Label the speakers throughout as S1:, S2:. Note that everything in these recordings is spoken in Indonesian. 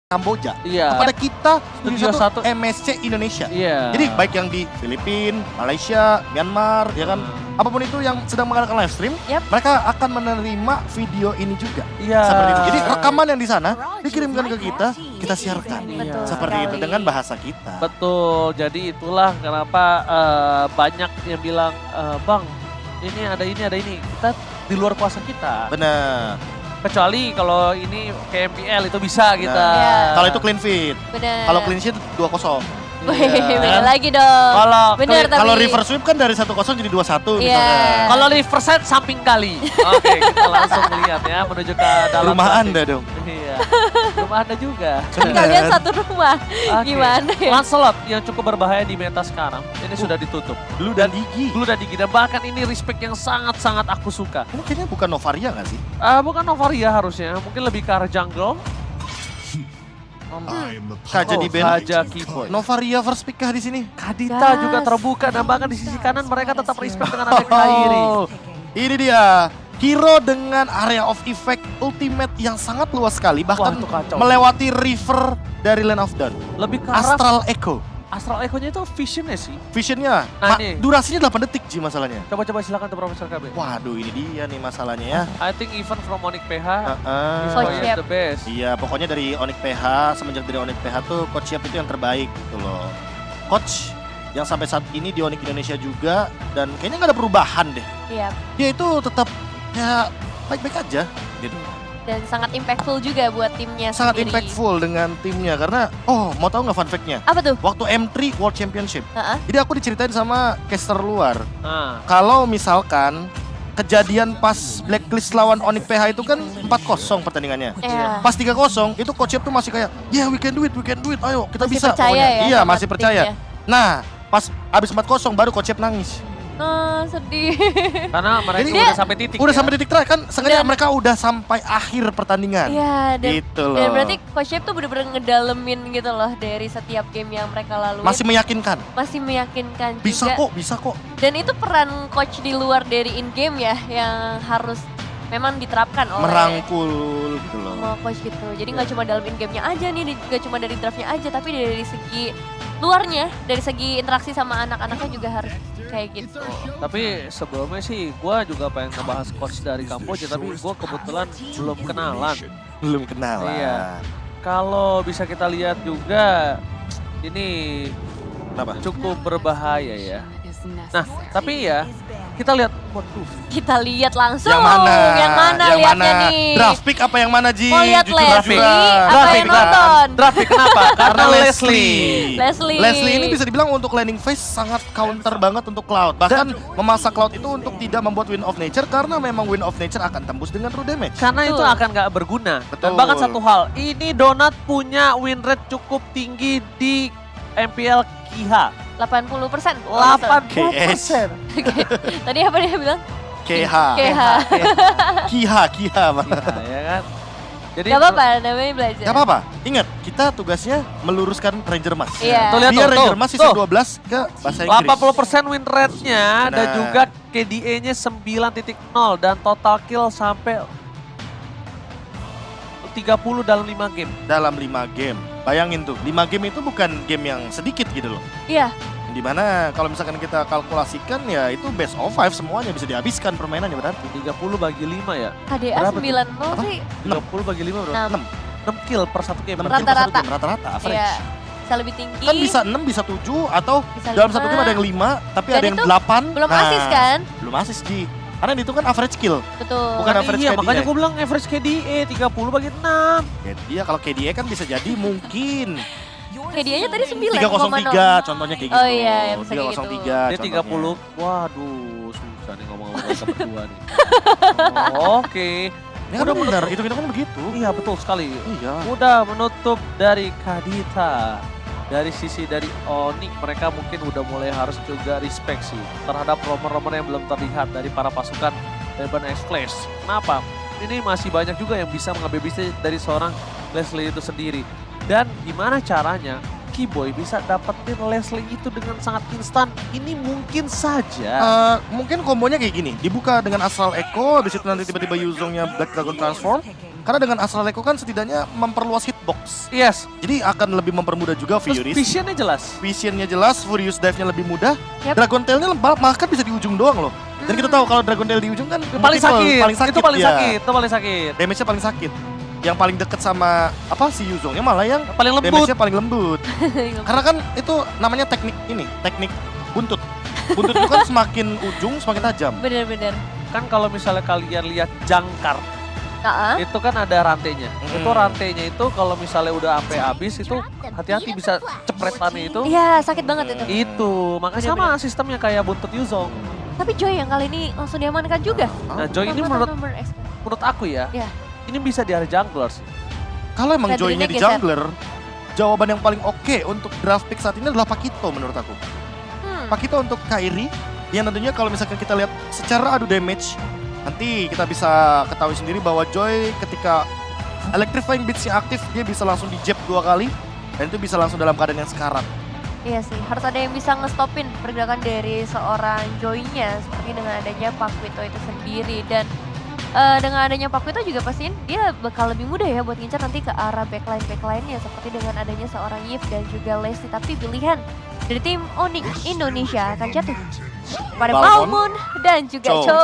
S1: Kamboja
S2: Iya.
S1: kepada kita
S2: Studio satu.
S1: MSC Indonesia.
S2: Iya.
S1: Jadi baik yang di Filipina, Malaysia, Myanmar, ya kan, apapun itu yang sedang mengadakan live stream, mereka akan menerima video ini juga.
S2: Iya.
S1: Seperti itu. Jadi rekaman yang di sana dikirimkan ke kita siarkan.
S3: Betul
S1: Seperti itu
S3: sekali.
S1: dengan bahasa kita.
S2: Betul, jadi itulah kenapa banyak yang bilang, Bang, ini ada ini. Kita di luar kuasa kita.
S1: Benar.
S2: Kecuali kalau ini KMPL itu bisa kita.
S3: Iya.
S1: Kalau itu clean feed.
S3: Bener.
S1: Kalau clean sheet 2-0.
S3: Wih,
S2: Iya.
S3: beda lagi dong.
S2: Kalau
S3: Bener tapi.
S1: Kalau reverse sweep kan dari 1-0 jadi 2-1
S3: Iya.
S1: misalnya.
S2: Kalau reverse samping kali. Oke, kita langsung lihat ya menuju ke dalam.
S1: Rumah
S2: klasik.
S1: Anda dong.
S2: Iya. Rumah Anda juga.
S3: Kan kalian satu rumah.
S2: Oke.
S3: Gimana ya?
S2: Lancelot yang cukup berbahaya di meta sekarang. Ini sudah ditutup.
S1: Blue dan Digi.
S2: Blue dan Digi. Dan bahkan ini respect yang sangat-sangat aku suka.
S1: Ini kayaknya bukan Novaria nggak sih?
S2: Bukan Novaria harusnya. Mungkin lebih ke arah jungle.
S1: Kaja di band.
S2: Kaja Keyboy.
S1: Novaria first pick kah di sini?
S2: Kadita
S3: Gas.
S2: juga terbuka dan bahkan di sisi kanan mereka tetap respect dengan ada Kairi.
S1: Ini dia. Hero dengan area of effect ultimate yang sangat luas sekali. Bahkan
S2: Wah, itu kacau.
S1: melewati river dari Land of Dawn.
S2: Lebih ke arah
S1: Astral Echo.
S2: Astral Echo-nya itu visionnya sih.
S1: Visionnya,
S2: Nah, ini.
S1: durasinya 8 detik Ji masalahnya.
S2: Coba-coba silakan tuh Profesor KB.
S1: Waduh ini dia nih masalahnya ya.
S2: I think even from Onyx PH is
S3: Coach
S2: going
S3: Yap.
S2: the best.
S1: Iya pokoknya dari Onyx PH, semenjak dari Onyx PH tuh Coach Yap itu yang terbaik gitu loh. Coach yang sampai saat ini di Onyx Indonesia juga dan kayaknya nggak ada perubahan deh.
S3: Iya.
S1: Dia itu tetap ya baik-baik aja gitu.
S3: Dan sangat impactful juga buat timnya
S1: Sangat
S3: sendiri.
S1: impactful dengan timnya karena mau tahu nggak fun fact-nya?
S3: Apa tuh?
S1: Waktu M3 World Championship,
S3: Heeh.
S1: jadi aku diceritain sama caster luar.
S2: Nah,
S1: Kalau misalkan kejadian pas blacklist lawan Onyx PH itu kan 4-0 pertandingannya.
S3: Iya.
S1: Pas 3-0 itu Coach Yap tuh masih kayak, yeah we can do it, ayo kita
S3: Masih
S1: bisa.
S3: percaya
S1: pokoknya.
S3: ya
S1: Iya
S3: sama
S1: masih percaya.
S3: timnya.
S1: Nah pas abis 4-0 baru Coach Yap nangis.
S3: Sedih.
S2: karena mereka
S1: Jadi
S2: udah sampai titik.
S1: Udah
S2: ya.
S1: sampai titik terakhir kan, sengaja
S3: Dan-
S1: mereka udah sampai akhir pertandingan.
S3: Iya, dan,
S1: Gitu loh.
S3: dan berarti Coach Yap tuh bener-bener ngedalemin gitu loh dari setiap game yang mereka lalui.
S1: Masih meyakinkan.
S3: Masih meyakinkan
S1: Bisa
S3: juga.
S1: bisa kok.
S3: Dan itu peran coach di luar dari in game ya yang harus memang diterapkan oleh
S1: Merangkul gitu loh.
S3: semua coach gitu. Jadi nggak cuma dalam in game-nya aja nih, nggak cuma dari draftnya aja, tapi dari segi luarnya, dari segi interaksi sama anak-anaknya juga harus kayak gitu.
S2: Tapi sebelumnya sih gue juga pengen ngebahas coach dari Kamboja, tapi gue kebetulan belum kenalan.
S1: Belum kenal lah.
S2: Iya. Kalau bisa kita lihat juga ini
S1: Kenapa?
S2: cukup berbahaya ya. Nah, tapi ya kita lihat, waduh,
S3: Kita lihat langsung
S1: Yang mana?
S3: yang mana
S1: Yang
S3: lihatnya
S1: mana?
S3: nih.
S1: Draft pick apa yang mana Ji?
S3: Mau lihat
S1: Jujur
S3: Leslie
S1: aja.
S3: apa yang nonton?
S2: Draft pick kenapa?
S1: Karena Leslie.
S3: Leslie.
S1: Leslie ini bisa dibilang untuk landing phase sangat counter banget untuk Cloud. Bahkan memaksa Cloud itu untuk tidak membuat Wind of Nature karena memang Wind of Nature akan tembus dengan true damage.
S2: Karena itu
S3: Betul.
S2: akan nggak berguna. Dan
S1: Betul.
S2: bahkan satu hal, ini Donat punya win rate cukup tinggi di MPL Kiha.
S3: 80%.
S2: 80%.
S3: Tadi apa dia bilang?
S1: KH.
S3: KH.
S1: Kiha mana?
S2: Nah, ya kan. Jadi
S3: Gak apa-apa, namanya belajar.
S1: Gak apa-apa. Ingat, kita tugasnya meluruskan Ranger Mas.
S3: Iya.
S2: Tuh, lihat
S1: Biar
S2: tuh,
S1: Ranger
S2: tuh,
S1: Mas season
S2: tuh.
S1: 12 ke bahasa Inggris.
S2: 80% win rate-nya dan
S1: Nah.
S2: juga KDA-nya 9.0 dan total kill sampai 30 dalam 5 game.
S1: Dalam 5 game. Bayangin tuh, 5 game itu bukan game yang sedikit gitu loh.
S3: Iya,
S1: Dimana kalau misalkan kita kalkulasikan ya itu best of 5 semuanya bisa dihabiskan permainannya berarti.
S2: 30 bagi 5 ya.
S3: KDA
S1: Berapa tuh?
S3: 90 sih.
S2: 30 bagi 5 berapa?
S3: 6.
S2: 6 kill per satu game.
S1: 6
S2: berarti.
S3: Rata-rata.
S1: Rata-rata average.
S3: Iya. Bisa lebih tinggi.
S1: Kan bisa 6, bisa 7 atau
S3: Bisa
S1: dalam
S3: 5.
S1: satu game ada yang 5 tapi
S3: Dan
S1: ada yang
S3: itu
S1: 8.
S3: Belum assist kan?
S1: Belum assist Ji. Karena itu kan average kill.
S3: Betul.
S1: Bukan average
S2: Iya,
S1: KDA.
S2: makanya gue bilang average KDA 30 bagi 6.
S1: Iya kalau KDA kan bisa jadi mungkin
S3: KDA-nya tadi 9.
S1: 303 contohnya kayak gitu.
S3: Oh iya, yang bisa kayak gitu.
S1: 303
S2: Dia
S1: contohnya.
S2: 30. Waduh, susah nih ngomong-ngomong mereka berdua nih. Oke.
S1: Ini kan benar, itu kita kan begitu.
S2: Iya, betul sekali.
S1: Iya.
S2: Udah menutup dari Kadita. Dari sisi dari Onyx, mereka mungkin udah mulai harus juga respect sih terhadap rumor-rumor yang belum terlihat dari para pasukan Urban X-Flash. Kenapa? Ini masih banyak juga yang bisa mengambil bisnis dari seorang Leslie itu sendiri. Dan gimana caranya Keyboy bisa dapetin Leslie itu dengan sangat instan? Ini mungkin saja.
S1: Mungkin kombonya kayak gini, dibuka dengan Astral Echo, habis itu nanti tiba-tiba Yuzongnya Black Dragon Transform, Karena dengan Astral Echo kan setidaknya memperluas hitbox.
S2: Yes.
S1: Jadi akan lebih mempermudah juga
S2: Terus
S1: Furious.
S2: visionnya jelas.
S1: Visionnya jelas, Furious dive-nya lebih mudah.
S3: Yap.
S1: Dragon Tail-nya bahkan bisa di ujung doang loh. Dan kita tahu kalau Dragon Tail di ujung kan
S2: Paling sakit.
S1: paling sakit.
S2: Itu paling
S1: ya.
S2: sakit. Itu paling sakit.
S1: Damage-nya paling sakit. Yang paling deket sama si Yuzongnya malah yang
S2: Paling lembut.
S1: damage-nya paling lembut. Karena kan itu namanya teknik buntut. Buntut itu kan semakin ujung semakin tajam.
S3: Bener-bener.
S2: Kan kalau misalnya kalian lihat jangkar,
S3: Nah,
S2: itu kan ada rantainya. Itu rantainya itu kalau misalnya udah sampai habis itu hati-hati bisa cepretannya itu.
S3: iya sakit banget itu.
S2: Itu, makanya sama sistemnya kayak buntut Yuzong.
S3: Tapi Joy yang kali ini langsung diamankan juga.
S2: Nah, Joy ini menurut aku ya,
S3: Iya.
S2: ini bisa di area jungler sih.
S1: Kalau emang
S3: Dan
S1: Joy-nya
S3: dirinya
S1: di
S3: geser.
S1: jungler, jawaban yang paling oke untuk draft pick saat ini adalah Pakito menurut aku. Pakito untuk Kairi, yang tentunya kalau misalkan kita lihat secara adu damage, nanti kita bisa ketahui sendiri bahwa Joy ketika Electrifying Beats-nya aktif, dia bisa langsung di jab 2 kali, dan itu bisa langsung dalam keadaan yang sekarat.
S3: Iya sih, harus ada yang bisa ngestopin pergerakan dari seorang Joy-nya seperti dengan adanya Pakito itu sendiri. Dan dengan adanya Pakito juga pastiin dia bakal lebih mudah ya buat ngincar nanti ke arah backline-nya seperti dengan adanya seorang Yves dan juga Leslie. Tapi pilihan dari tim Onyx Indonesia akan jatuh pada
S1: Balmond
S3: Balmond dan juga
S1: Cho.
S3: Cho.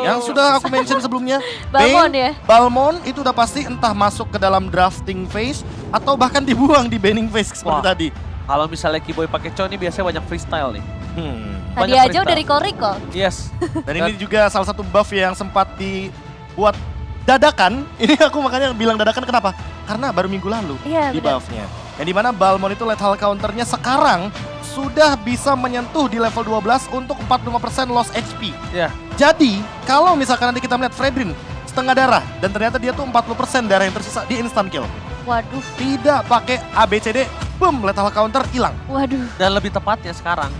S1: Yang sudah aku mention sebelumnya,
S3: Balmond
S1: Bane,
S3: ya.
S1: Balmond itu udah pasti entah masuk ke dalam drafting phase atau bahkan dibuang di banning phase seperti
S2: Wah.
S1: tadi.
S2: Kalau misalnya Kiboy pakai Cho ini biasanya banyak freestyle nih.
S3: Tadi
S2: banyak
S3: aja
S2: freestyle.
S3: udah recall.
S2: Yes.
S1: Dan ini juga salah satu buff yang sempat dibuat dadakan. Ini aku makanya bilang dadakan kenapa? Karena baru minggu lalu
S3: Iya
S1: di
S3: benar.
S1: buffnya. Yang dimana Balmond itu lethal counternya sekarang sudah bisa menyentuh di level 12 untuk 45% loss HP.
S2: Ya.
S1: Jadi kalau misalkan nanti kita melihat Fredrin setengah darah dan ternyata dia tuh 40% darah yang tersisa di instant kill.
S3: Waduh,
S1: Tidak pakai ABCD, boom, lethal counter hilang.
S3: waduh.
S2: Dan lebih tepatnya sekarang,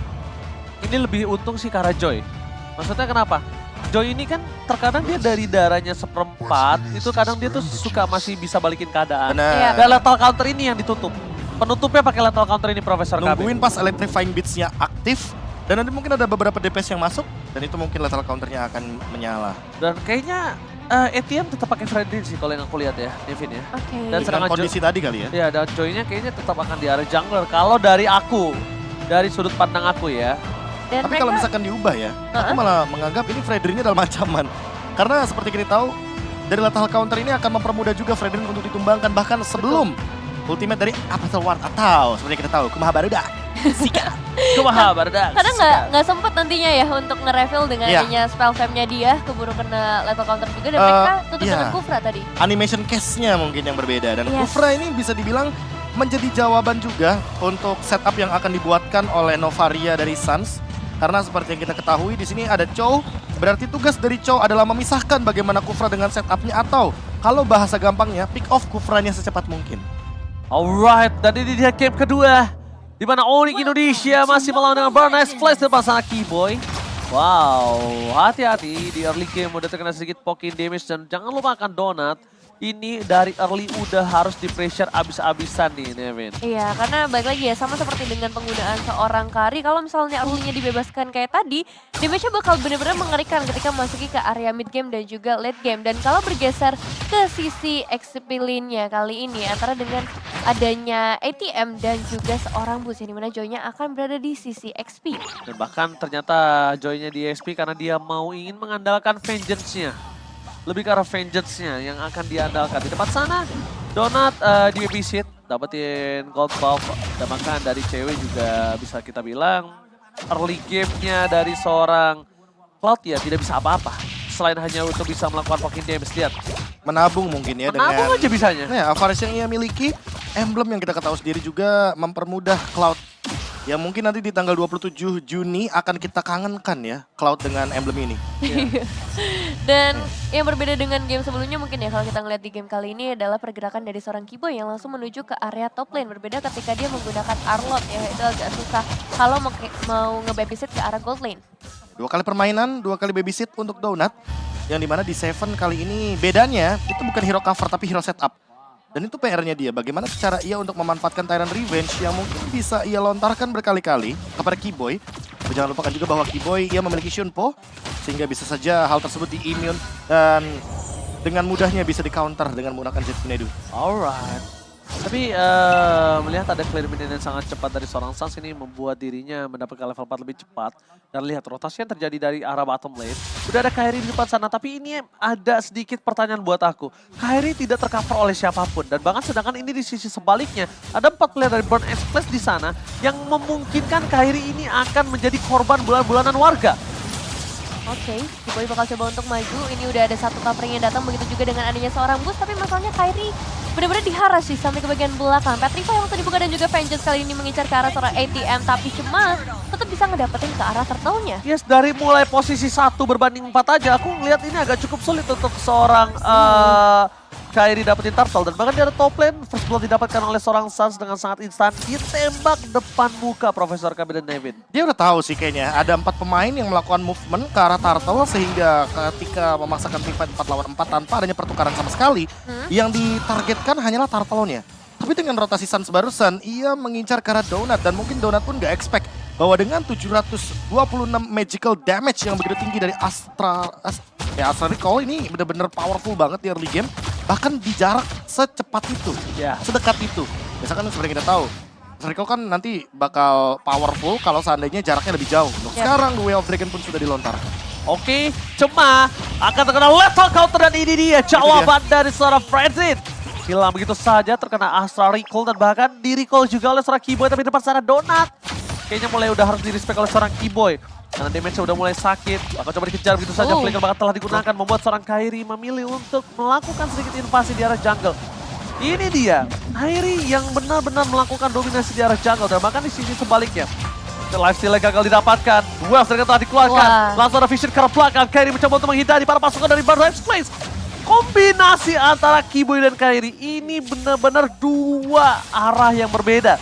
S2: ini lebih untung sih karena Joy. Maksudnya kenapa? Joy ini kan terkadang dia dari darahnya seperempat, itu kadang dia tuh suka masih bisa balikin keadaan.
S1: Benar.
S2: Dan lethal counter ini yang ditutup. Penutupnya pakai lethal counter ini Profesor KB.
S1: Nungguin pas electrifying beats-nya aktif. Dan nanti mungkin ada beberapa DPS yang masuk. Dan itu mungkin lethal counternya akan menyala.
S2: Dan kayaknya ATM tetap pakai Fredrin sih kalau yang aku lihat ya, Devin ya.
S3: Oke.
S2: Dan
S1: Dengan
S2: serangan
S1: kondisi tadi kali ya.
S2: Ya, dan Joy-nya kayaknya tetap akan di area jungler. Kalau dari aku, dari sudut pandang aku ya.
S3: Dan
S1: Tapi kalau
S3: mereka
S1: misalkan diubah ya, aku malah menganggap ini Fredrinnya dalam ancaman. Karena seperti kita tahu, dari lethal counter ini akan mempermudah juga Fredrin untuk ditumbangkan. Bahkan sebelum ultimate dari Apostle Ward atau seperti kita tahu, Kumaha Barudak. Sika.
S2: Kumaha Bardak.
S3: karena nggak sempet nantinya ya untuk nge-reveal dengan
S1: Iya.
S3: adanya spell fam-nya dia keburu kena lethal counter juga dan mereka tutup
S1: iya.
S3: dengan Kufra tadi.
S1: Animation case-nya mungkin yang berbeda. Dan
S3: Yes.
S1: Kufra ini bisa dibilang menjadi jawaban juga untuk setup yang akan dibuatkan oleh Novaria dari Suns. Karena seperti yang kita ketahui di sini ada Chow, berarti tugas dari Chow adalah memisahkan bagaimana Kufra dengan setupnya atau kalau bahasa gampangnya pick off Kufranya secepat mungkin.
S2: Alright, dan ini dia game kedua. Di mana Onyx Indonesia masih melawan dengan Barnes Flash depan sana Kiboy. Wow, hati-hati di early game udah terkena sedikit poking damage dan jangan lupakan Donut. Ini dari early udah harus di pressure abis-abisan nih Nevin.
S3: Iya, karena balik lagi ya sama seperti dengan penggunaan seorang Kari, kalau misalnya early-nya dibebaskan kayak tadi, damage-nya bakal benar-benar mengerikan ketika masuki ke area mid game dan juga late game. Dan kalau bergeser ke sisi XP lane-nya kali ini antara dengan adanya ATM dan juga seorang Bus, yang dimana Joy-nya akan berada di sisi XP.
S2: Dan bahkan ternyata Joy-nya di XP karena dia ingin mengandalkan vengeance-nya. Lebih ke arah vengeance-nya yang akan diandalkan. Di tempat sana, Donut di babysit, dapetin gold buff. Dan bahkan dari cewek juga bisa kita bilang, early game-nya dari seorang Cloud ya tidak bisa apa-apa. Selain hanya untuk bisa melakukan poking damage, lihat.
S1: Menabung mungkin ya
S2: Menabung
S1: dengan
S2: aja bisanya.
S1: Nah, Avaris yang ia miliki, emblem yang kita ketahui sendiri juga mempermudah Cloud. Ya mungkin nanti di tanggal 27 Juni akan kita kangenkan ya Cloud dengan emblem ini.
S3: Dan yang berbeda dengan game sebelumnya mungkin ya kalau kita ngeliat di game kali ini adalah pergerakan dari seorang Kiboy yang langsung menuju ke area top lane. Berbeda ketika dia menggunakan Arlot ya, itu agak susah kalau mau nge-babysit ke arah gold lane.
S1: 2 kali permainan, 2 kali babysit untuk Donut. Yang dimana di Seven kali ini bedanya itu bukan hero cover tapi hero setup. Dan itu PR-nya dia, bagaimana cara ia untuk memanfaatkan Tyrant Revenge yang mungkin bisa ia lontarkan berkali-kali kepada Kiboy. Jangan lupakan juga bahwa Kiboy ia memiliki Shunpo, sehingga bisa saja hal tersebut di-immune. Dan dengan mudahnya bisa di-counter dengan menggunakan Jet Tornado.
S2: Alright. Tapi melihat ada clear minion yang sangat cepat dari seorang Suns ini membuat dirinya mendapatkan level 4 lebih cepat. Dan lihat rotasi yang terjadi dari arah bottom lane. Udah ada Kairi di depan sana, tapi ini ada sedikit pertanyaan buat aku. Kairi tidak tercover oleh siapapun. Dan bahkan sedangkan ini di sisi sebaliknya, ada 4 player dari Burn Express di sana yang memungkinkan Kairi ini akan menjadi korban bulan-bulanan warga.
S3: Oke, Kiboy bakal coba untuk maju. Ini udah ada satu covering yang datang, begitu juga dengan adanya seorang boost. Tapi masalahnya Kairi benar-benar diharas sih sampai ke bagian belakang. Petrify yang langsung dibuka dan juga Vengeance kali ini mengincar ke arah seorang ATM. Tapi cuma tetap bisa ngedapetin ke arah turtle-nya.
S2: Yes, dari mulai posisi 1 berbanding 4 aja, aku ngelihat ini agak cukup sulit untuk seorang Kairi dapetin turtle. Dan bahkan di ada top lane, first blood didapatkan oleh seorang Suns dengan sangat instan. Ditembak depan muka Profesor Kami dan Nevin.
S1: Dia udah tahu sih kayaknya ada 4 pemain yang melakukan movement ke arah turtle sehingga ketika memaksakan teamfight 4 lawan 4 tanpa adanya pertukaran sama sekali, yang ditargetkan hanyalah turtle-nya. Tapi dengan rotasi Suns barusan, ia mengincar ke arah Donut dan mungkin Donut pun gak expect bahwa dengan 726 magical damage yang begitu tinggi dari Astra Recall ini benar-benar powerful banget di early game. Bahkan di jarak secepat itu, sedekat itu. Biasanya kan seperti kita tahu, Astra Recall kan nanti bakal powerful kalau seandainya jaraknya lebih jauh. Sekarang The Way of Dragon pun sudah dilontar.
S2: Oke, cuma akan terkena lethal counter dan ini dia jawaban dari seorang Frenzy. Hilang begitu saja terkena Astra Recall dan bahkan di recall juga oleh seorang Kiboy, tapi depan sana Donut. Kayaknya mulai udah harus di-respect oleh seorang Kiboy. Karena damage-nya udah mulai sakit. Akan coba dikejar begitu saja. Flicker bahkan telah digunakan membuat seorang Kairi memilih untuk melakukan sedikit invasi di arah jungle. Ini dia, Kairi yang benar-benar melakukan dominasi di arah jungle. Dan bahkan di sisi sebaliknya. Lifesteal gagal didapatkan. Wells telah dikeluarkan. Langsung ada vision ke arah belakang. Kairi mencoba untuk menghindari para pasukan dari Barrage Place. Kombinasi antara Kiboy dan Kairi ini benar-benar dua arah yang berbeda.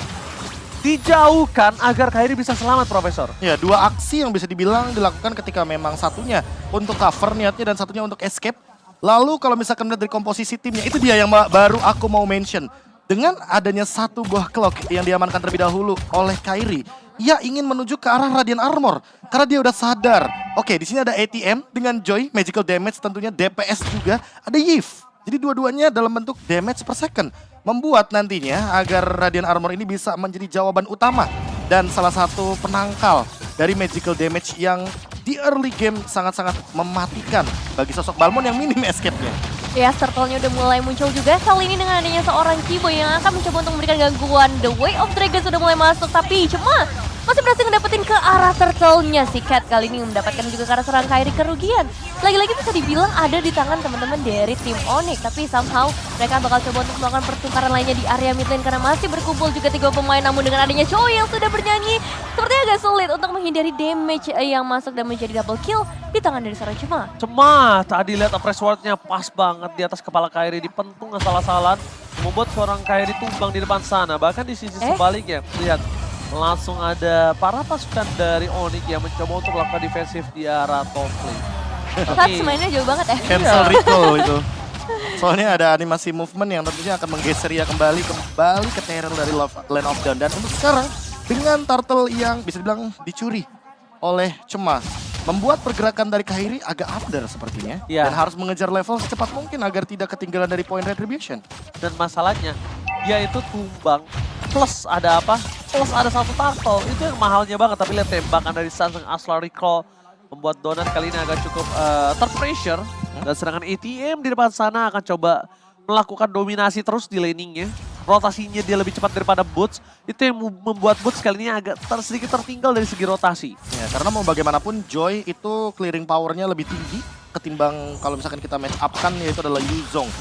S2: Dijauhkan agar Kairi bisa selamat, Profesor.
S1: Ya, dua aksi yang bisa dibilang dilakukan ketika memang satunya untuk cover niatnya dan satunya untuk escape. Lalu kalau misalkan melihat dari komposisi timnya, itu dia yang baru aku mau mention. Dengan adanya satu buah clock yang diamankan terlebih dahulu oleh Kairi, ia ingin menuju ke arah Radiant Armor. Karena dia udah sadar, oke di sini ada ATM dengan Joy, magical damage tentunya, DPS juga, ada Yves. Jadi dua-duanya dalam bentuk damage per second. Membuat nantinya agar Radiant Armor ini bisa menjadi jawaban utama. Dan salah satu penangkal dari magical damage yang di early game sangat-sangat mematikan bagi sosok Balmond yang minim escape-nya.
S3: Ya, turtle-nya udah mulai muncul juga. Kali ini dengan adanya seorang Kiboy yang akan mencoba untuk memberikan gangguan. The Way of Dragon sudah mulai masuk, tapi cuma masih berhasil ngedapetin ke arah turtle-nya. Si Cat kali ini mendapatkan juga ke arah seorang Kairi kerugian. Lagi-lagi bisa dibilang ada di tangan teman-teman dari tim Onyx. Tapi somehow mereka bakal coba untuk melakukan pertukaran lainnya di area mid lane. Karena masih berkumpul juga 3 pemain. Namun dengan adanya Choi yang sudah bernyanyi, sepertinya agak sulit untuk menghindari damage yang masuk dan menjadi double kill di tangan dari seorang Cema.
S2: Cema, tadi lihat press ward-nya pas banget di atas kepala Kairi, dipentung asal-asalan. Membuat seorang Kairi tumbang di depan sana. Bahkan di sisi sebaliknya, lihat. Langsung ada para pasukan dari Onyx yang mencoba untuk melakukan defensif di arah top lane.
S3: Tapi mainnya jauh banget ya.
S1: Cancel recall itu. Soalnya ada animasi movement yang tentunya akan menggeser ia kembali ke terror dari Land of Dawn. Dan untuk sekarang dengan turtle yang bisa dibilang dicuri oleh Cema, membuat pergerakan dari Kairi agak under sepertinya. Dan harus mengejar level secepat mungkin agar tidak ketinggalan dari point retribution.
S2: Dan masalahnya, dia itu tumbang plus ada apa? Plus ada satu turtle, itu yang mahalnya banget. Tapi lihat tembakan dari Suns yang Astra Recall membuat Donut kali ini agak cukup terpressure. Dan sedangkan ATM di depan sana akan coba melakukan dominasi terus di laningnya. Rotasinya dia lebih cepat daripada Boots. Itu yang membuat Boots kali ini agak sedikit tertinggal dari segi rotasi.
S1: Ya, karena mau bagaimanapun Joy itu clearing powernya lebih tinggi ketimbang kalau misalkan kita match up kan yaitu adalah Yuzong.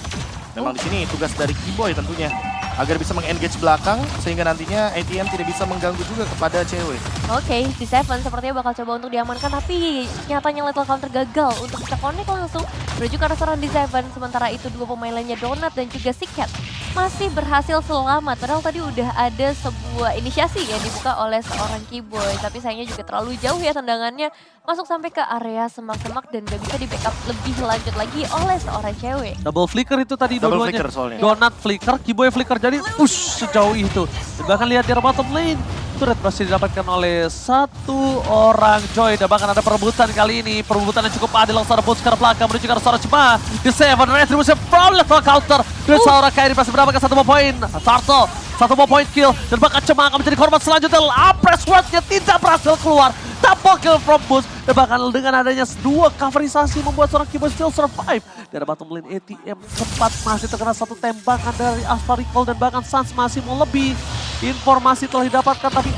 S1: Memang di sini tugas dari Kiboy tentunya agar bisa meng-engage belakang sehingga nantinya ATM tidak bisa mengganggu juga kepada cewek.
S3: Oke, si Seven sepertinya bakal coba untuk diamankan, tapi nyatanya lethal counter gagal untuk bisa connect langsung menuju ke arah seorang di Seven. Sementara itu 2 pemain lainnya Donut dan juga si Cat masih berhasil selamat. Padahal tadi udah ada sebuah inisiasi yang dibuka oleh seorang Kiboy, tapi sayangnya juga terlalu jauh ya tendangannya masuk sampai ke area semak-semak dan gak bisa di backup lebih lanjut lagi oleh seorang cewek.
S2: Double flicker itu tadi
S1: Double
S2: dua-duanya.
S1: flicker soalnya.
S2: Donut flicker, Kiboy flicker, jadi push sejauh itu. Dan bahkan lihat di bottom lane, turret masih didapatkan oleh satu orang Joy. Dan bahkan ada perebutan kali ini. Perebutan yang cukup adil langsung ada Boots ke arah belakang menuju ke arah seorang Cema. The Seven Retribution from level counter. Dan seorang Kairi masih mendapatkan 1 poin. Turtle 1 poin kill. Dan bahkan Cema akan menjadi korban selanjutnya. Apres Word-nya tidak berhasil keluar. Double kill from Boots. Dan bahkan dengan adanya 2 coverisasi membuat seorang Kiboy still survive. Dan bottom lane ATM sempat masih terkena 1 tembakan dari Astra Recall. Dan bahkan Sans masih mau lebih. Informasi telah didapatkan tapi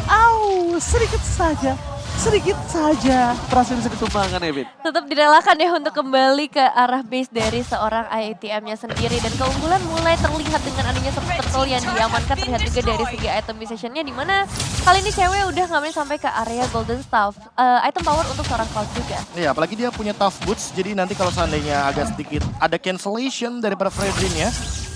S2: sedikit saja berhasil bisa ditumbangkan Evin.
S3: Tetap direlakan ya untuk kembali ke arah base dari seorang IATM-nya sendiri. Dan keunggulan mulai terlihat dengan adanya turtle yang diamankan, terlihat juga dari segi itemization-nya, dimana kali ini cewek udah ngambil sampai ke area Golden Staff. Item power untuk seorang Cloud juga.
S1: Iya, apalagi dia punya tough boots, jadi nanti kalau seandainya agak sedikit ada cancellation daripada Fredrin-nya,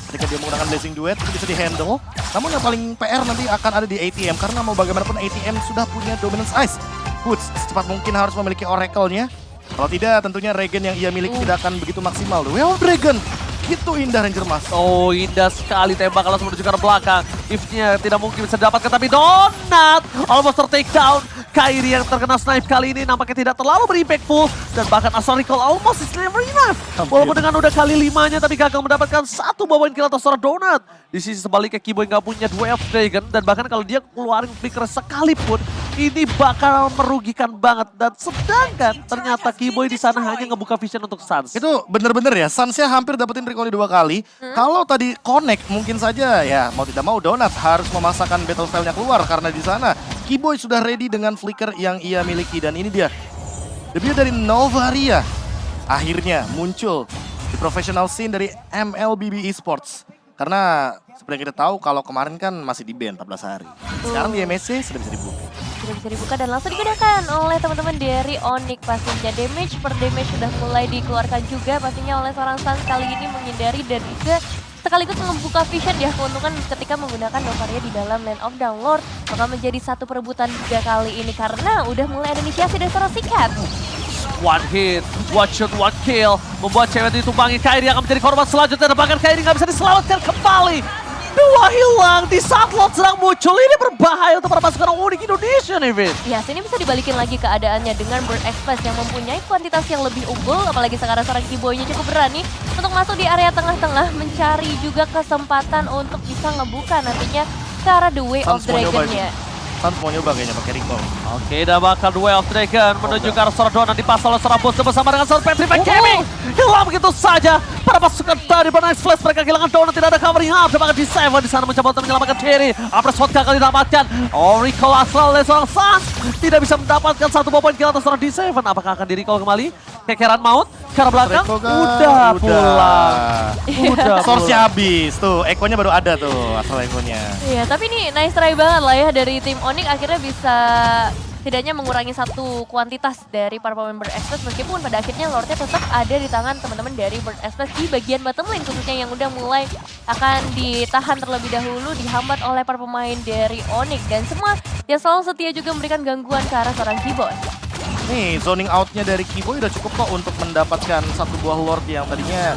S1: ketika dia menggunakan Blazing Duet itu bisa di-handle. Namun yang paling PR nanti akan ada di ATM, karena mau bagaimanapun ATM sudah punya Dominance Ice. Boots secepat mungkin harus memiliki Oracle-nya. Kalau tidak tentunya regen yang ia miliki tidak akan begitu maksimal. Well Dragon, itu indah Ranger Mas.
S2: Oh indah sekali tembakan langsung menuju ke arah belakang. If-nya tidak mungkin bisa didapatkan tapi Donut almost ter-take down. Kairi yang terkena snipe kali ini nampaknya tidak terlalu berimpactful. Dan bahkan Astra Recall almost is never enough. Walaupun dengan udah kali 5-nya tapi gagal mendapatkan 1 poin kill atas seorang Donut. Di sisi sebaliknya Kiboy nggak punya Way of Dragon. Dan bahkan kalau dia keluarin flicker sekalipun ini bakal merugikan banget. Dan sedangkan ternyata Kiboy di sana hanya ngebuka vision untuk Sans.
S1: Itu bener-bener ya, Sansnya hampir dapetin recall 2 kali. Kalau tadi connect mungkin saja ya mau tidak mau Donut harus memasakkan battle spell-nya keluar. Karena di sana Kiboy sudah ready dengan flicker yang ia miliki. Dan ini dia, debut dari Novaria akhirnya muncul di professional scene dari MLBB Esports. Karena seperti yang kita tahu kalau kemarin kan masih di ban 14 hari. Sekarang di MSC sudah bisa dibuka.
S3: Sudah bisa dibuka dan langsung digunakan oleh teman-teman dari Onyx pastinya. Damage per damage sudah mulai dikeluarkan juga pastinya oleh seorang Sans kali ini menghindari dan juga sekaligus membuka vision ya, keuntungan ketika menggunakan Novaria di dalam Land of Downlord bakal menjadi satu perebutan juga kali ini karena udah mulai ada inisiasi dari seorang Sikat.
S2: One hit, one shot, one kill. Membuat cewek ditumpangi, Kairi akan menjadi korban selanjutnya. Dan bahkan Kairi nggak bisa diselamatkan kembali. 2 hilang di saat Lot sedang muncul. Ini berbahaya untuk para pasukan Onyx Indonesia nih, Vin.
S3: Ya, sini bisa dibalikin lagi keadaannya dengan Bird Express yang mempunyai kuantitas yang lebih unggul. Apalagi sekarang seorang Kiboy-nya cukup berani untuk masuk di area tengah-tengah. Mencari juga kesempatan untuk bisa ngebuka nantinya ke arah The Way of Dragon-nya.
S1: Sans mau nyoba kayaknya pakai recall.
S2: Oke, dan bakal Way of Dragon menuju ke arah seorang Donut dipasang oleh seorang Boots bersama dengan seorang Petrified Gaming. Hilang begitu saja. Para pasukan dari Burnice Flash mereka kehilangan Donut, tidak ada covering up. Dan bahkan di Seven di sana mencoba untuk menyelamatkan Cherry. Apres Hot gagal didapatkan. Recall asal oleh seorang Sans. Tidak bisa mendapatkan 1 poin kill atas seorang D7. Apakah akan di recall kembali? Kekeran maut ke arah belakang. Udah pulang.
S1: Source-nya habis tuh, Ekonya baru ada tuh asal Ekonya.
S3: Iya, tapi ini nice try banget lah ya dari tim Onyx akhirnya bisa setidaknya mengurangi 1 kuantitas dari para pemain Bird Express meskipun pada akhirnya Lordnya tetap ada di tangan teman-teman dari Bird Express di bagian bottom lane khususnya yang udah mulai akan ditahan terlebih dahulu dihambat oleh para pemain dari Onyx dan semua yang selalu setia juga memberikan gangguan ke arah seorang Kiboy.
S1: Nih zoning out-nya dari Kiboy udah cukup kok untuk mendapatkan 1 buah Lord yang tadinya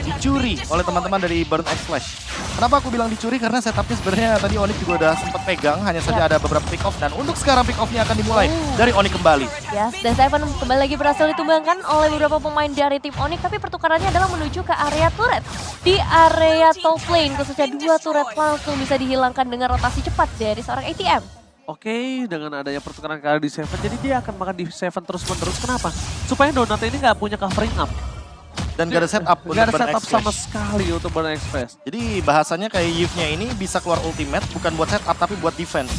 S1: dicuri oleh teman-teman dari Burn X Flash. Kenapa aku bilang dicuri? Karena setupnya sebenarnya tadi Onyx juga udah sempat pegang, hanya saja ada beberapa pick off dan untuk sekarang pick off-nya akan dimulai dari Onyx kembali.
S3: Yes, dan Seven kembali lagi berhasil ditumbangkan oleh beberapa pemain dari tim Onyx, tapi pertukarannya adalah menuju ke area turret. Di area top lane khususnya 2 turret langsung bisa dihilangkan dengan rotasi cepat dari seorang ATM.
S2: Oke, dengan adanya pertukaran kali di Seven, jadi dia akan makan di Seven terus-menerus. Kenapa? Supaya Donut ini nggak punya covering up.
S1: Dan gak ada setup untuk
S2: Gak ada
S1: Burn
S2: setup
S1: Express.
S2: sama sekali untuk Burn Express.
S1: Jadi bahasanya kayak Yves-nya ini bisa keluar ultimate bukan buat setup tapi buat defense.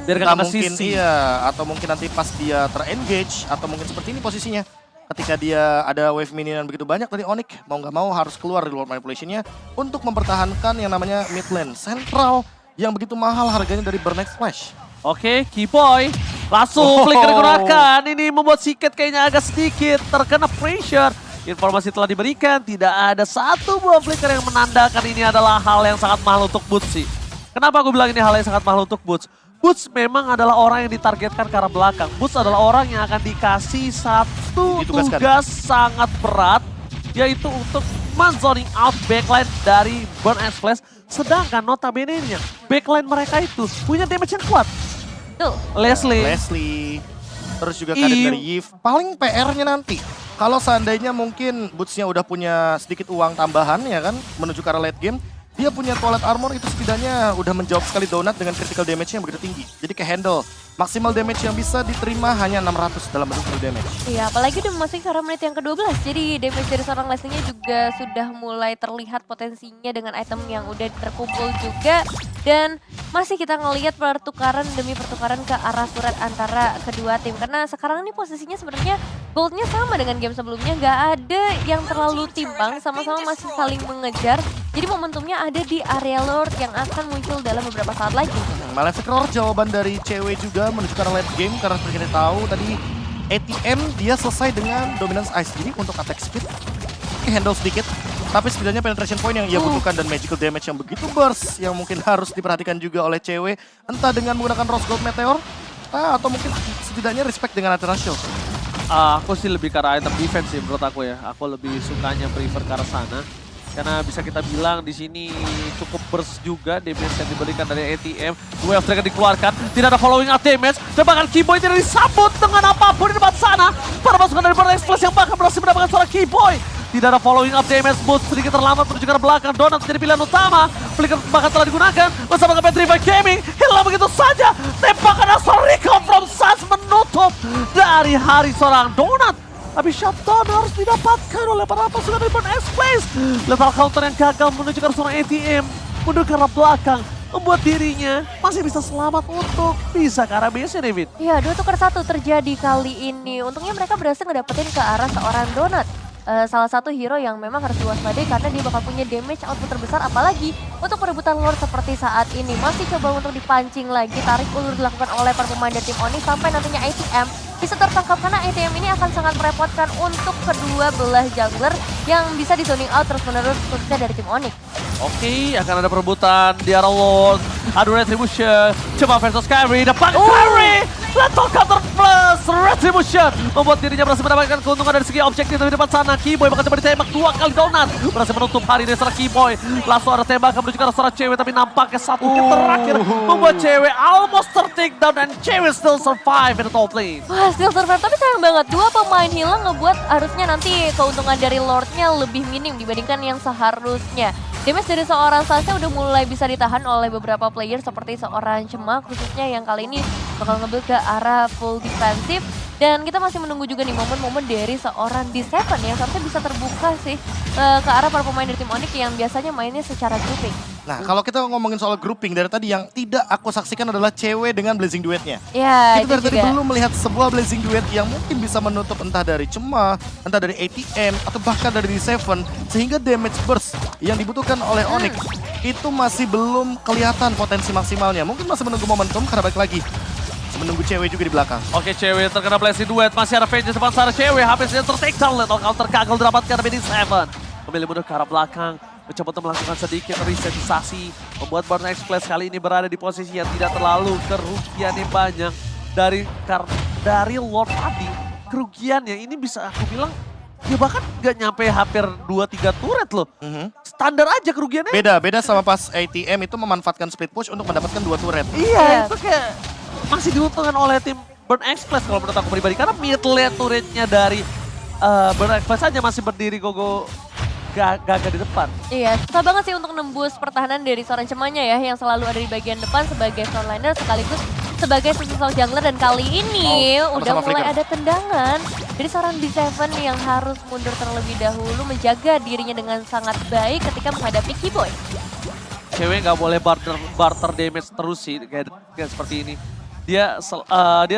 S2: Biar
S1: Nggak
S2: kena
S1: mungkin
S2: sisi.
S1: iya, atau mungkin nanti pas dia ter-engage atau mungkin seperti ini posisinya. Ketika dia ada wave minion begitu banyak dari Onyx, mau nggak mau harus keluar dari Lord Manipulation-nya untuk mempertahankan yang namanya mid lane sentral yang begitu mahal harganya dari Burn Express.
S2: Oke, Kiboy langsung flicker digunakan. Ini membuat Siket kayaknya agak sedikit terkena pressure. Informasi telah diberikan, tidak ada 1 buah flicker yang menandakan ini adalah hal yang sangat mahal untuk Boots sih. Kenapa aku bilang ini hal yang sangat mahal untuk Boots? Boots memang adalah orang yang ditargetkan ke arah belakang. Boots adalah orang yang akan dikasih 1 tugas sangat berat, yaitu untuk men-zoning out backline dari Burn X Flash. Sedangkan notabene-nya, backline mereka itu punya damage yang kuat.
S3: Tuh.
S2: Leslie.
S1: Terus juga kadet dari Yves. Paling PR-nya nanti. Kalau seandainya mungkin Boots-nya udah punya sedikit uang tambahan ya kan. Menuju ke arah late game. Dia punya Toilet Armor itu setidaknya udah menjawab sekali Donut dengan critical damage-nya yang begitu tinggi. Jadi ke-handle. Maksimal damage yang bisa diterima hanya 600 dalam bentuk full damage.
S3: Iya, apalagi udah memasuki ke arah menit yang ke-12. Jadi damage dari seorang Leslie-nya juga sudah mulai terlihat potensinya dengan item yang udah terkumpul juga. Dan masih kita ngelihat pertukaran demi pertukaran ke arah surat antara kedua tim. Karena sekarang ini posisinya sebenarnya goldnya sama dengan game sebelumnya. Nggak ada yang terlalu timpang, sama-sama masih saling mengejar. Jadi momentumnya ada di area Lord yang akan muncul dalam beberapa saat lagi.
S1: Malefic Roar jawaban dari cewek juga menuju ke arah late game. Karena seperti kita tahu tadi ATM dia selesai dengan dominance ice. Jadi untuk attack speed handle sedikit. Tapi setidaknya penetration point yang ia butuhkan dan magical damage yang begitu burst. Yang mungkin harus diperhatikan juga oleh cewek. Entah dengan menggunakan Rose Gold Meteor. Atau mungkin setidaknya respect dengan Athena Show.
S2: Aku sih lebih ke arah item defense sih menurut aku ya. Aku lebih sukanya prefer ke arah sana. Karena bisa kita bilang di sini cukup burst juga damage yang diberikan dari ATM. Wave Dragon dikeluarkan, tidak ada following up damage. Dan bahkan Keyboy tidak disambut dengan apapun di depan sana. Para pasukan dari Burn Express yang bahkan berhasil mendapatkan seorang Keyboy. Tidak ada following up damage, Boots sedikit terlambat menuju ke arah belakang. Donut menjadi pilihan utama. Flicker bahkan telah digunakan bersama dengan Revive Gaming. Hilang begitu saja. Tembakan asal Recall from Suns menutup dari hari seorang Donut. Tapi shutdown harus didapatkan oleh para pasukan dari Burn Express. Lethal counter yang gagal menuju ke arah seorang ATM. Menuju ke arah belakang. Membuat dirinya masih bisa selamat untuk bisa ke arah base-nya, David.
S3: Iya, 2-1 terjadi kali ini. Untungnya mereka berhasil ngedapetin ke arah seorang Donut. Salah satu hero yang memang harus diwaspadai karena dia bakal punya damage output terbesar, apalagi untuk perebutan Lord seperti saat ini. Masih coba untuk dipancing lagi, tarik ulur dilakukan oleh para pemain dari tim Onyx sampai nantinya ATM bisa tertangkap karena ATM ini akan sangat merepotkan untuk kedua belah jungler yang bisa di zoning out terus-menerus khususnya dari tim Onyx.
S2: Oke, akan ada perebutan di arah Lord. Adu Retribution, coba versus Kyrie, dapat Kyrie! Lethal counter plus Retribution membuat dirinya berhasil mendapatkan keuntungan dari segi objektif dari depan sana. Keyboy bakal coba ditembak 2 kali Donut, berhasil menutup hari dari seorang Keyboy. Langsung ada tembakan menuju ke arah seorang cewek, tapi nampaknya satu hit terakhir membuat cewek almost ter-takedown dan cewek still survive in the top lane.
S3: Wah, still survive, tapi sayang banget. 2 pemain hilang ngebuat harusnya nanti keuntungan dari Lordnya lebih minim dibandingkan yang seharusnya. Damage dari seorang Sasha udah mulai bisa ditahan oleh beberapa player seperti seorang Cemak khususnya yang kali ini bakal ngambil ke arah full defensif. Dan kita masih menunggu juga nih momen-momen dari seorang D7 yang seharusnya bisa terbuka sih ke arah para pemain dari tim Onyx yang biasanya mainnya secara grouping.
S1: Nah, kalau kita ngomongin soal grouping dari tadi yang tidak aku saksikan adalah cewek dengan Blazing Duetnya.
S3: Ya,
S1: Kita dari tadi
S3: juga.
S1: belum melihat sebuah Blazing Duet yang mungkin bisa menutup entah dari Cema, entah dari ATM, atau bahkan dari D7. Sehingga damage burst yang dibutuhkan oleh Onyx itu masih belum kelihatan potensi maksimalnya. Mungkin masih menunggu momentum karena balik lagi. Menunggu cewek juga di belakang.
S2: Oke, cewek terkena blessing duet. Masih ada Vengeance depan sana cewek. HP saja ter-takedown. Lethal counter gagal didapatkan BD7. Memilih mundur ke arah belakang. Mencoba untuk melakukan sedikit resetisasi. Membuat Burn Express kali ini berada di posisi yang tidak terlalu kerugiannya banyak. Dari Lord tadi, kerugiannya ini bisa aku bilang ya bahkan nggak nyampe hampir 2-3 turret loh. Standar aja kerugiannya.
S1: Beda sama pas ATM itu memanfaatkan split push untuk mendapatkan 2 turret.
S2: Iya, itu kayak masih diuntungkan oleh tim Burn Express kalau menurut aku pribadi. Karena mid lane turretnya dari Burn Express saja masih berdiri gogo gagah di depan.
S3: Iya, susah banget sih untuk nembus pertahanan dari seorang Cemanya ya yang selalu ada di bagian depan sebagai frontliner sekaligus sebagai sesuatu jungler. Dan kali ini udah
S1: sama-sama
S3: mulai
S1: flicker.
S3: ada tendangan dari seorang D7 yang harus mundur terlebih dahulu menjaga dirinya dengan sangat baik ketika menghadapi Keyboy.
S2: Cewek nggak boleh barter damage terus sih kayak seperti ini. Dia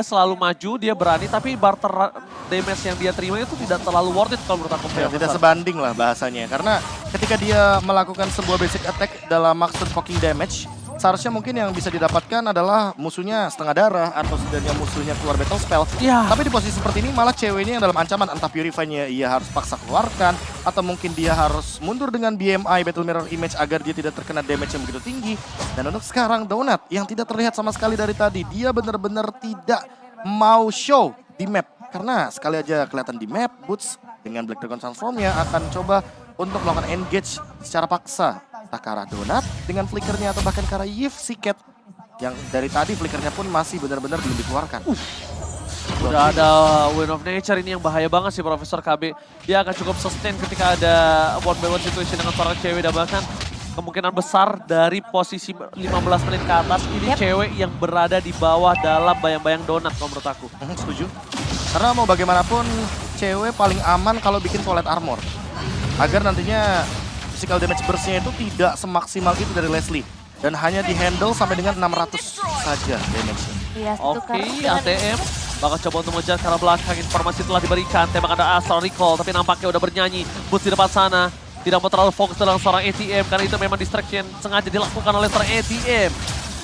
S2: selalu maju, dia berani, tapi barter damage yang dia terima itu tidak terlalu worth it kalau menurut aku.
S1: Ya, tidak sebanding lah bahasanya. Karena ketika dia melakukan sebuah basic attack dalam maksud poking damage, seharusnya mungkin yang bisa didapatkan adalah musuhnya setengah darah atau setidaknya musuhnya keluar battle spell.
S2: Ya.
S1: Tapi di posisi seperti ini malah ceweknya yang dalam ancaman, entah Purify-nya ia harus paksa keluarkan atau mungkin dia harus mundur dengan BMI Battle Mirror Image agar dia tidak terkena damage yang begitu tinggi. Dan untuk sekarang Donut yang tidak terlihat sama sekali dari tadi, dia benar-benar tidak mau show di map. Karena sekali aja kelihatan di map, Boots dengan Black Dragon Transform-nya akan coba untuk melakukan engage secara paksa. Entah ke arah Donut dengan flickernya atau bahkan ke arah Yves Siket. Yang dari tadi flickernya pun masih benar-benar belum dikeluarkan.
S2: Udah ada Wind of Nature ini yang bahaya banget sih Profesor KB. Dia akan cukup sustain ketika ada one by one situation dengan seorang cewek dan bahkan kemungkinan besar dari posisi 15 menit ke atas ini cewek yang berada di bawah dalam bayang-bayang donat kalau menurut aku.
S1: Setuju. Karena mau bagaimanapun cewek paling aman kalau bikin toilet armor. Agar nantinya physical damage burst-nya itu tidak semaksimal itu dari Leslie. Dan hanya di-handle sampai dengan 600 saja damage-nya.
S3: Iya,
S2: Oke, ATM bakal coba untuk mengejar ke arah belakang. Informasi telah diberikan, tembak ada Astral Recall, tapi nampaknya udah bernyanyi. Boots di depan sana, tidak mau terlalu fokus dalam seorang ATM, karena itu memang distraction sengaja dilakukan oleh seorang ATM.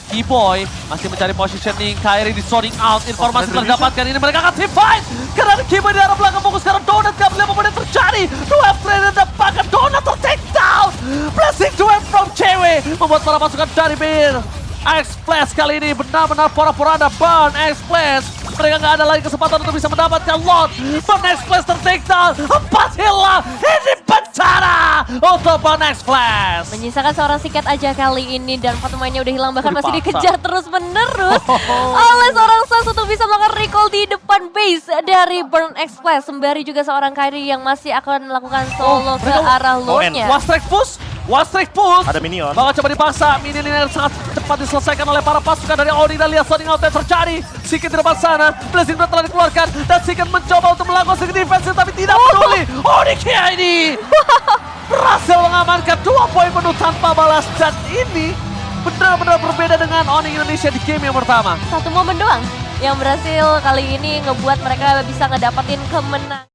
S2: Keyboy masih mencari positioning, Kairi di zoning out, informasi telah didapatkan, ini mereka akan team fight. Karena Keyboy di arah belakang fokus karena Donut, gak boleh apa yang terjadi. Web trainer dapatkan Donut ter-take down. Blessing to web from Cewek, membuat para pasukan dari Bir. X-Flash kali ini benar-benar pora-poranda Burn X-Flash. Mereka nggak ada lagi kesempatan untuk bisa mendapatkan lot. Burn X-Flash ter-take down. 4 hilang. Ini bencana untuk Burn X-Flash.
S3: Menyisakan seorang sikat aja kali ini dan 4 pemainnya udah hilang, bahkan masih
S2: Dipaksa.
S3: dikejar terus-menerus oleh seorang Sans untuk bisa melakukan recall di depan base dari Burn X-Flash. Sembari juga seorang Kairi yang masih akan melakukan solo ke
S2: mereka
S3: arah Lordnya.
S2: One strike push. One strike push.
S1: Ada minion.
S2: Bakal coba dipaksa. Minion ini sangat cepat diselesaikan oleh para pasukan dari Oni. Dan lihat sounding out yang terjadi. Sikit di depan sana. Blessing telah dikeluarkan. Dan Sikit mencoba untuk melakukan sedikit defense tapi tidak peduli. Oni ini berhasil mengamankan 2 poin penuh tanpa balas. Dan ini benar-benar berbeda dengan Oni Indonesia di game yang pertama.
S3: Satu momen doang yang berhasil kali ini ngebuat mereka bisa ngedapetin kemenangan.